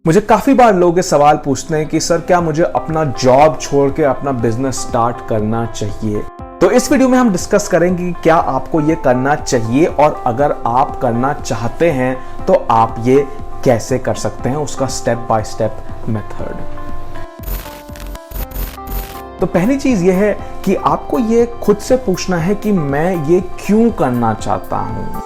मुझे काफ़ी बार लोग ये सवाल पूछते हैं कि सर क्या मुझे अपना जॉब छोड़ के अपना बिजनेस स्टार्ट करना चाहिए। तो इस वीडियो में हम डिस्कस करेंगे कि क्या आपको ये करना चाहिए और अगर आप करना चाहते हैं तो आप ये कैसे कर सकते हैं, उसका स्टेप बाय स्टेप मेथड। तो पहली चीज ये है कि आपको ये खुद से पूछना है कि मैं ये क्यों करना चाहता हूं।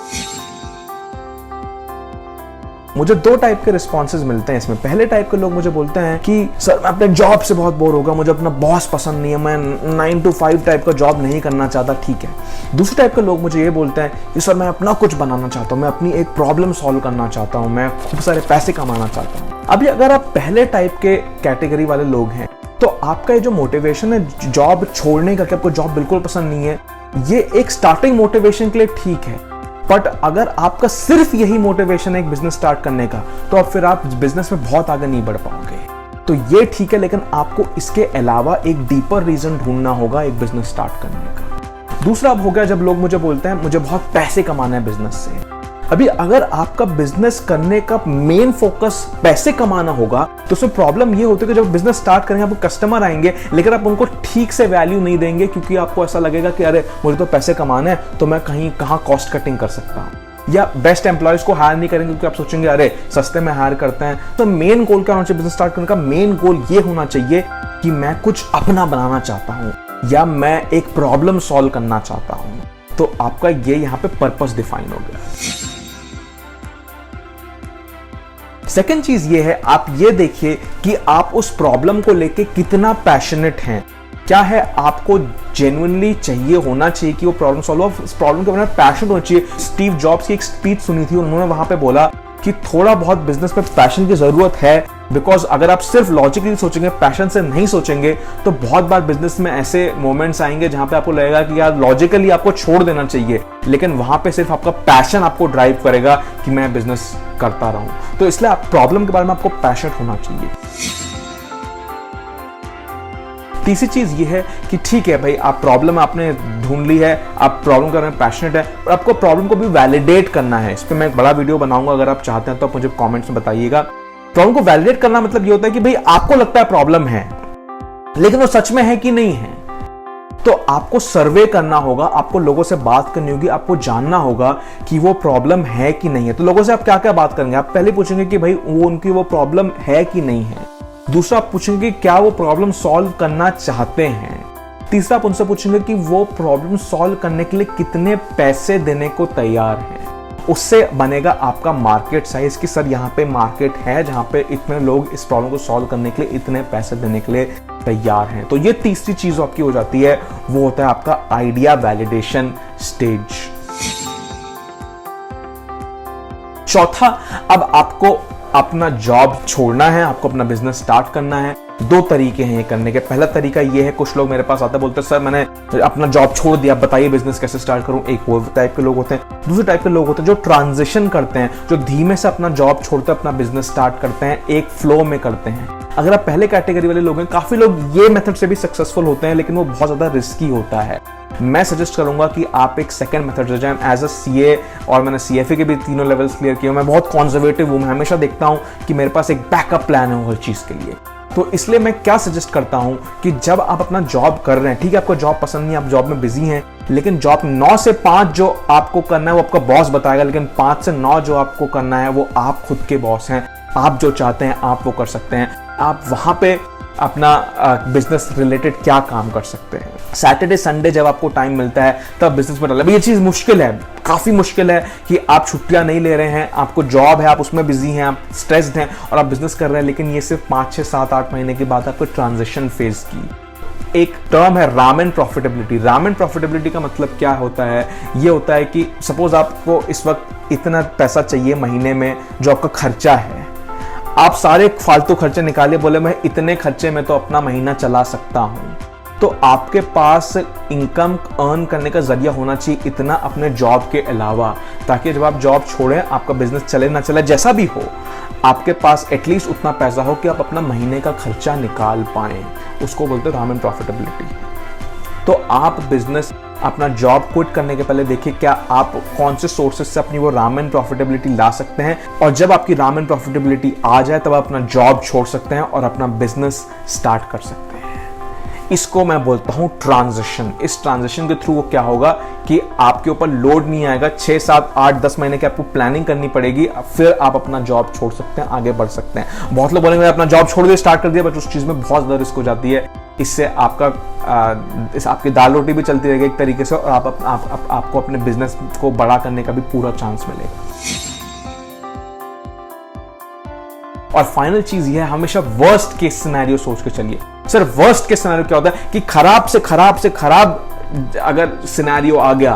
मुझे दो टाइप के रिस्पॉन्सेज मिलते हैं इसमें। पहले टाइप के लोग मुझे बोलते हैं कि सर मैं अपने जॉब से बहुत बोर हो गया, मुझे अपना बॉस पसंद नहीं है, मैं 9 to 5 टाइप का जॉब नहीं करना चाहता। ठीक है। दूसरे टाइप के लोग मुझे ये बोलते हैं कि सर मैं अपना कुछ बनाना चाहता हूँ, मैं अपनी एक प्रॉब्लम सॉल्व करना चाहता हूँ, मैं खूब सारे पैसे कमाना चाहता हूँ। अभी अगर आप पहले टाइप के कैटेगरी वाले लोग हैं तो आपका ये जो मोटिवेशन है जॉब छोड़ने का, कि आपको जॉब बिल्कुल पसंद नहीं है, ये एक स्टार्टिंग मोटिवेशन के लिए ठीक है। बट अगर आपका सिर्फ यही मोटिवेशन है एक बिजनेस स्टार्ट करने का, तो अब फिर आप बिजनेस में बहुत आगे नहीं बढ़ पाओगे। तो ये ठीक है, लेकिन आपको इसके अलावा एक डीपर रीजन ढूंढना होगा एक बिजनेस स्टार्ट करने का। दूसरा अब हो गया जब लोग मुझे बोलते हैं मुझे बहुत पैसे कमाना है बिजनेस से। अभी अगर आपका बिजनेस करने का मेन फोकस पैसे कमाना होगा तो उसमें प्रॉब्लम ये होती है कि जब बिजनेस स्टार्ट करेंगे आपको कस्टमर आएंगे, लेकिन आप उनको ठीक से वैल्यू नहीं देंगे क्योंकि आपको ऐसा लगेगा कि अरे मुझे तो पैसे कमाना है तो मैं कहाँ कॉस्ट कटिंग कर सकता हूँ, या बेस्ट एम्प्लॉयज को हायर नहीं करेंगे क्योंकि आप सोचेंगे अरे सस्ते में हायर करते हैं। तो मेन गोल क्या होना चाहिए बिजनेस स्टार्ट करने का? मेन गोल ये होना चाहिए कि मैं कुछ अपना बनाना चाहता हूँ या मैं एक प्रॉब्लम सॉल्व करना चाहता हूँ। तो आपका ये यहाँ पे पर्पस डिफाइन हो गया। सेकेंड चीज ये है, आप ये देखिए कि आप उस प्रॉब्लम को लेके कितना पैशनेट हैं। क्या है आपको जेन्युइनली चाहिए होना चाहिए कि वो प्रॉब्लम सॉल्व हो, उस प्रॉब्लम के बारे में पैशन होना चाहिए। स्टीव जॉब्स की एक स्पीच सुनी थी, उन्होंने वहां पे बोला कि थोड़ा बहुत बिजनेस में पैशन की जरूरत है, बिकॉज अगर आप सिर्फ लॉजिकली सोचेंगे, पैशन से नहीं सोचेंगे, तो बहुत बार बिजनेस में ऐसे मोमेंट्स आएंगे जहां पे आपको लगेगा कि यार लॉजिकली आपको छोड़ देना चाहिए, लेकिन वहां पे सिर्फ आपका पैशन आपको ड्राइव करेगा कि मैं बिजनेस करता रहूं। तो इसलिए आप प्रॉब्लम के बारे में आपको पैशनेट होना चाहिए। तीसरी चीज ये है कि ठीक है भाई, आप प्रॉब्लम आपने ढूंढ ली है, आप प्रॉब्लम करने में पैशनेट है, और आपको प्रॉब्लम को भी वैलिडेट करना है। इस पर मैं एक बड़ा वीडियो बनाऊंगा, अगर आप चाहते हैं तो आप मुझे कमेंट्स में बताइएगा। प्रॉब्लम को वैलिडेट करना मतलब ये होता है कि भाई आपको लगता है प्रॉब्लम है, लेकिन वो सच में है कि नहीं है। तो आपको सर्वे करना होगा, आपको लोगों से बात करनी होगी, आपको जानना होगा कि वो प्रॉब्लम है कि नहीं है। तो लोगों से आप क्या क्या बात करेंगे? आप पहले पूछेंगे कि भाई उनकी वो प्रॉब्लम है कि नहीं है। दूसरा आप पूछेंगे क्या वो प्रॉब्लम सॉल्व करना चाहते हैं। तीसरा आप उनसे पूछेंगे कि वो प्रॉब्लम सॉल्व करने के लिए कितने पैसे देने को तैयार हैं। उससे बनेगा आपका मार्केट साइज कि सर यहाँ पे मार्केट है जहां पे इतने लोग इस प्रॉब्लम को सॉल्व करने के लिए इतने पैसे देने के लिए तैयार हैं। तो ये तीसरी चीज आपकी हो जाती है, वो होता है आपका आइडिया वैलिडेशन स्टेज। चौथा, अब आपको अपना जॉब छोड़ना है, आपको अपना बिजनेस स्टार्ट करना है। दो तरीके हैं ये करने के। पहला तरीका ये है, कुछ लोग मेरे पास आते बोलते हैं सर मैंने अपना जॉब छोड़ दिया, बताइए बिजनेस कैसे स्टार्ट करूं। एक वो टाइप के लोग होते हैं। दूसरे टाइप के लोग होते हैं जो ट्रांजिशन करते हैं, जो धीमे से अपना जॉब छोड़ते अपना बिजनेस स्टार्ट करते हैं, एक फ्लो में करते हैं। अगर आप पहले कैटेगरी वाले लोग हैं, काफी लोग ये मेथड से भी सक्सेसफुल होते हैं, लेकिन वो बहुत ज्यादा रिस्की होता है। मैं सजेस्ट करूंगा कि आप एक सेकंड मेथड से जाएं। एज अ सीए, और मैंने सीएफए के भी तीनों लेवल्स क्लियर किए। मैं बहुत कॉन्जर्वेटिव हूं, मैं हमेशा देखता हूं कि मेरे पास एक बैकअप प्लान है हर चीज के लिए। तो इसलिए मैं क्या सजेस्ट करता हूं कि जब आप अपना जॉब कर रहे हैं, ठीक है आपको जॉब पसंद नहीं, आप जॉब में बिजी हैं, लेकिन जॉब 9 से 5 जो आपको करना है वो आपका बॉस बताएगा, लेकिन 5 से 9 जो आपको करना है वो आप खुद के बॉस हैं। आप जो चाहते हैं आप वो कर सकते हैं। आप वहां पे अपना बिजनेस रिलेटेड क्या काम कर सकते हैं। सैटरडे संडे जब आपको टाइम मिलता है तब बिजनेस में डालें। ये चीज मुश्किल है, काफी मुश्किल है कि आप छुट्टियां नहीं ले रहे हैं, आपको जॉब है, आप उसमें बिजी हैं, आप स्ट्रेस्ड हैं और आप बिजनेस कर रहे हैं, लेकिन ये सिर्फ 5, 6, 7, 8 महीने के बाद आपको ट्रांजिशन फेज की। एक टर्म है रामेन प्रॉफिटेबिलिटी। रामेन प्रॉफिटेबिलिटी का मतलब क्या होता है? ये होता है कि सपोज आपको इस वक्त इतना पैसा चाहिए महीने में जो आपका खर्चा है, आप सारे फालतू खर्चे निकालिए, बोले मैं इतने खर्चे में तो अपना महीना चला सकता हूं। तो आपके पास इनकम अर्न करने का जरिया होना चाहिए इतना अपने जॉब के अलावा, ताकि जब आप जॉब छोड़ें, आपका बिजनेस चले ना चले जैसा भी हो, आपके पास एटलीस्ट उतना पैसा हो कि आप अपना महीने का खर्चा निकाल पाएं। उसको बोलते हैं रामेन प्रॉफिटेबिलिटी। तो आप बिजनेस अपना जॉब क्विट करने के पहले देखिए क्या आप कौन से सोर्सेस से अपनी वो रामेन प्रॉफिटेबिलिटी ला सकते हैं, और जब आपकी रामेन प्रॉफिटेबिलिटी आ जाए तब आप अपना जॉब छोड़ सकते हैं और अपना बिजनेस स्टार्ट कर सकते हैं। इसको मैं बोलता हूं ट्रांजिशन। इस ट्रांजिशन के थ्रू वो क्या होगा कि आपके ऊपर लोड नहीं आएगा। 6, 7, 8, 10 महीने की आपको प्लानिंग करनी पड़ेगी, फिर आप अपना जॉब छोड़ सकते हैं, आगे बढ़ सकते हैं। बहुत लोग बोलेंगे अपना जॉब छोड़ दिया, स्टार्ट कर दिया, बट उस चीज में बहुत ज्यादा रिस्क हो जाती है। इससे आपकी दाल रोटी भी चलती रहेगी एक तरीके से, और आपको अपने बिजनेस को बड़ा करने का भी पूरा चांस मिलेगा। और फाइनल चीज ये है, हमेशा वर्स्ट केस सिनेरियो सोच के चलिए। सर वर्स्ट केस सिनेरियो क्या होता है कि खराब से खराब अगर सिनेरियो आ गया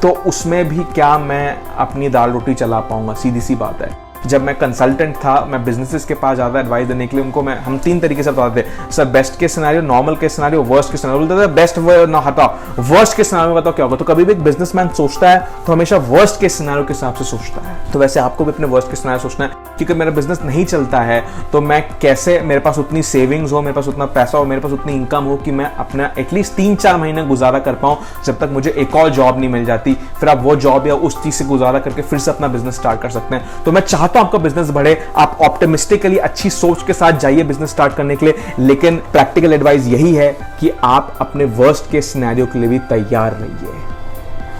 तो उसमें भी क्या मैं अपनी दाल रोटी चला पाऊंगा? सीधी सी बात है। जब मैं कंसल्टेंट था, मैं बिजनेसेस के पास जाता एडवाइस देने के लिए, उनको हम 3 तरीके से बताते थे। Sir best case scenario, normal case scenario, worst case scenario. बोलते थे बेस्ट ना हटाओ, वर्स्ट केस सिनेरियो में बताओ क्या होगा। तो कभी भी एक बिजनेसमैन सोचता है तो हमेशा वर्स्ट केस सिनेरियो के हिसाब से सोचता है। तो वैसे आपको भी अपने वर्स्ट केस सिनेरियो सोचना है, क्योंकि मेरा बिजनेस नहीं चलता है तो मैं कैसे, मेरे पास उतनी सेविंग्स हो, मेरे पास उतना पैसा हो, मेरे पास उतनी इनकम हो कि मैं अपना एटलीस्ट 3-4 महीने गुजारा कर पाऊं, जब तक मुझे एक और जॉब नहीं मिल जाती। फिर आप वो जॉब या उस चीज से गुजारा करके फिर से अपना बिजनेस स्टार्ट कर सकते हैं। तो मैं चाहता हूं आपका बिजनेस बढ़े। आप ऑप्टिमिस्टिकली अच्छी सोच के साथ जाइए बिजनेस स्टार्ट करने के लिए, लेकिन प्रैक्टिकल एडवाइस यही है कि आप अपने वर्स्ट केस सिनेरियो के लिए भी तैयार रहिए।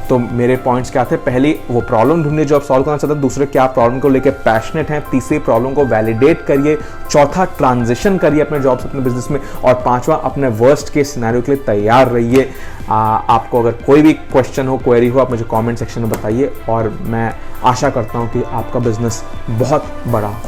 तो मेरे पॉइंट्स क्या थे? पहली, वो प्रॉब्लम ढूंढिए जो आप सॉल्व करना चाहते हैं। दूसरे, क्या आप प्रॉब्लम को लेकर पैशनेट हैं। तीसरी, प्रॉब्लम को वैलिडेट करिए। चौथा, ट्रांजिशन करिए अपने जॉब से अपने बिजनेस में। और पांचवा, अपने वर्स्ट केस सिनेरियो के लिए तैयार रहिए। आपको अगर कोई भी क्वेश्चन हो, क्वेरी हो, आप मुझे कमेंट सेक्शन में बताइए, और मैं आशा करता हूं कि आपका बिजनेस बहुत बड़ा हो।